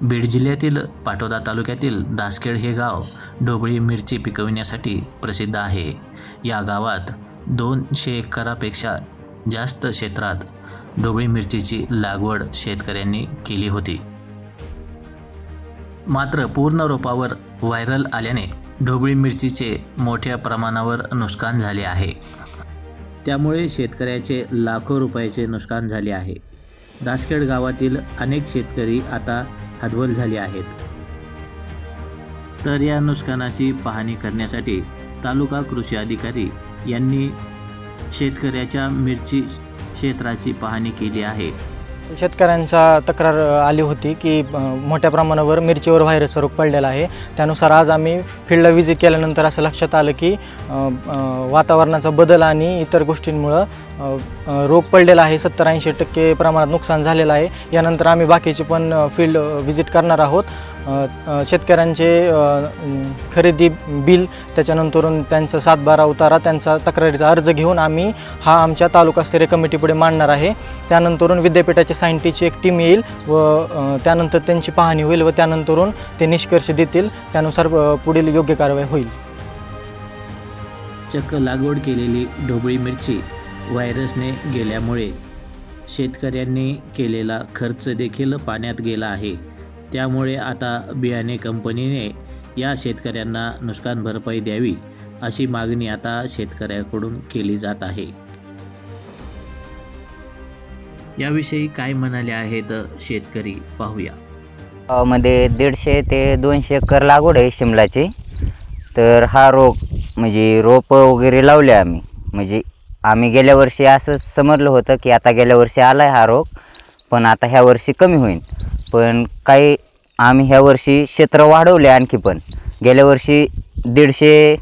बीड जिल्ह्यातील पाटोदा तालुक्यातील दासखेड हे गाव ढोबळी मिरची पिकविण्यासाठी प्रसिद्ध आहे। या गावात 200 एकरापेक्षा जास्त क्षेत्रात ढोबळी मिरचीची लागवड शेतकऱ्यांनी केली होती। मात्र पूर्ण रोपावर व्हायरल आल्याने ढोबळी मिरचीचे मोठ्या प्रमाणावर नुकसान झाले आहे। त्यामुळे शेतकऱ्याचे लाखो रुपयाचे नुकसान झाले आहे। दासखेड गावातील अनेक शेतकरी आता हतबल झाले आहेत। तर या नुकसानाची पाहणी करण्यासाठी तालुका कृषी अधिकारी यांनी शेतकऱ्याच्या मिरची क्षेत्राची पाहणी केली आहे। शेतकऱ्यांचा तक्रार आली होती की मोठ्या प्रमाणावर मिरचीवर व्हायरस रोग पडलेला आहे। त्यानुसार आज आम्ही फील्डला व्हिजिट केल्यानंतर असं लक्षात आलं की वातावरणाचा बदल आणि इतर गोष्टींमुळे रोग पडलेला आहे। 70-80% प्रमाणात नुकसान झालेलं आहे। यानंतर आम्ही बाकीचे पण फील्ड व्हिजिट करणार आहोत। शेतकऱ्यांचे खरेदी बिल, त्याच्यानंतर त्यांचं 7/12 उतारा, त्यांचा तक्रारीचा अर्ज घेऊन आम्ही हा आमच्या तालुकास्तरीय कमिटीपुढे मांडणार आहे। त्यानंतर विद्यापीठाच्या सायंटिस्टची एक टीम येईल व त्यानंतर त्यांची पाहणी होईल व त्यानंतर ते निष्कर्ष देतील। त्यानुसार पुढील योग्य कारवाई होईल। चक्क लागवड केलेली ढोबळी मिरची व्हायरसने गेल्यामुळे शेतकऱ्यांनी केलेला खर्च देखील पाण्यात गेला आहे। त्यामुळे आता बियाणे कंपनीने या शेतकऱ्यांना नुकसान भरपाई द्यावी अशी मागणी आता शेतकऱ्याकडून केली जात आहे। याविषयी काय म्हणाले आहेत शेतकरी पाहूया। मध्ये 150 ते 200 एकर लागवड आहे शिमलाची। तर हा रोग म्हणजे रोप वगैरे लावले आम्ही, म्हणजे आम्ही गेल्या वर्षी असं समजलं होतं की आता गेल्या वर्षी आलाय हा रोग, पण आता ह्या वर्षी कमी होईल। पण काही आम्ही ह्या वर्षी क्षेत्र वाढवले आणखी, पण गेल्या वर्षी 150,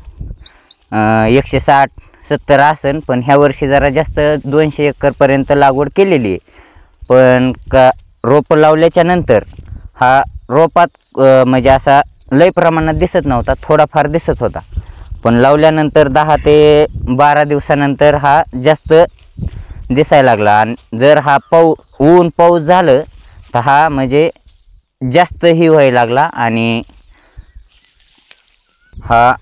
160, 70 असन, पण ह्या वर्षी जरा जास्त 200 एकरपर्यंत लागवड केलेली आहे। पण रोप लावल्याच्या नंतर हा रोपात म्हणजे असा लय प्रमाणात दिसत नव्हता, थोडाफार दिसत होता। पण लावल्यानंतर 10 ते 12 दिवसानंतर हा जास्त दिसायला लागला। आणि जर हा ऊन पाऊस झालं तर हा म्हणजे जास्त ही व्हायला लागला। आणि हा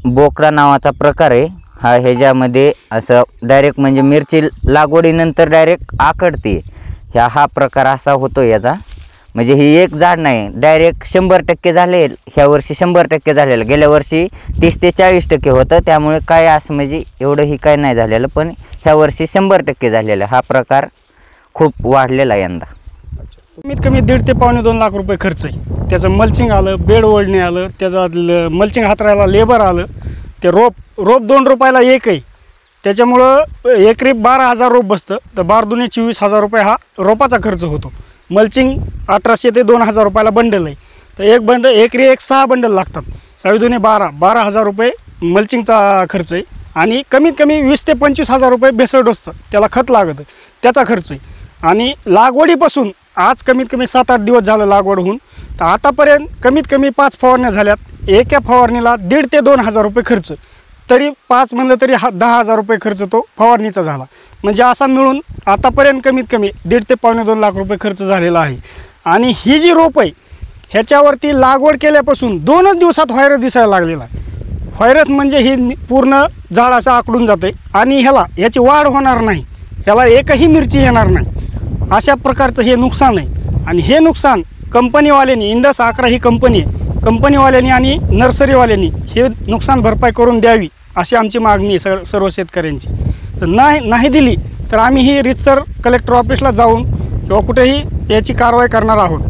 बोकडा नावाचा प्रकार आहे। हा ह्याच्यामध्ये असं डायरेक्ट म्हणजे मिरची लागवडीनंतर डायरेक्ट आकडते, हा प्रकार असा होतो याचा। म्हणजे ही एक झाड नाही, डायरेक्ट 100% झाले। ह्या वर्षी 100% झालेलं, गेल्या वर्षी 30 ते 40% होतं। त्यामुळे काय असं म्हणजे एवढं ही काय नाही झालेलं, पण ह्या वर्षी 100% झालेलं। हा प्रकार खूप वाढलेला यंदा। कमीत कमी 1.5 ते पावणे 2 लाख रुपये खर्च आहे। त्याचं मल्चिंग आलं, बेड ओढणे आलं, त्याचा मल्चिंग हातरायला लेबर आलं, ते रोप 2 रुपयाला एक आहे। त्याच्यामुळं एकरी 12,000 रोप बसतं, तर 12 दुने 24,000 रुपये हा रोपाचा खर्च होतो। मल्चिंग 1800 ते 2,000 रुपयाला बंडल आहे, तर एक बंडल एकरी 6 बंडल लागतात। 6 दुने 12,000 रुपये मल्चिंगचा खर्च आहे। आणि कमीत कमी 20 ते 25,000 रुपये भेसळ डोसचं त्याला खत लागतं, त्याचा खर्च आहे। आणि लागवडीपासून आज कमीत कमी 7-8 दिवस झालं लागवड होऊन, तर आतापर्यंत कमीत कमी 5 फवारण्या झाल्यात। एका फवारणीला 1.5 ते 2,000 रुपये खर्च, तरी 5 म्हणलं तरी 10,000 रुपये खर्च तो फवारणीचा झाला। म्हणजे असा मिळून आतापर्यंत कमीत कमी 1.5 ते पावणे 2 लाख रुपये खर्च झालेला आहे। आणि ही जी रोप आहे ह्याच्यावरती लागवड केल्यापासून 2च दिवसात व्हायरस दिसायला लागलेला आहे। व्हायरस म्हणजे ही पूर्ण झाड असं आकडून जाते आणि ह्याची वाढ होणार नाही, ह्याला एकही मिरची येणार नाही, अशा प्रकारचं हे नुकसान आहे। आणि हे नुकसान कंपनीवाल्यांनी, इंडस 11 ही कंपनी आहे, कंपनीवाल्यांनी आणि नर्सरीवाल्यांनी हे नुकसान भरपाई करून द्यावी अशी आमची मागणी आहे सर्व शेतकऱ्यांची। तर नाही दिली तर आम्ही ही रीतसर कलेक्टर ऑफिसला जाऊन किंवा कुठेही याची कारवाई करणार आहोत।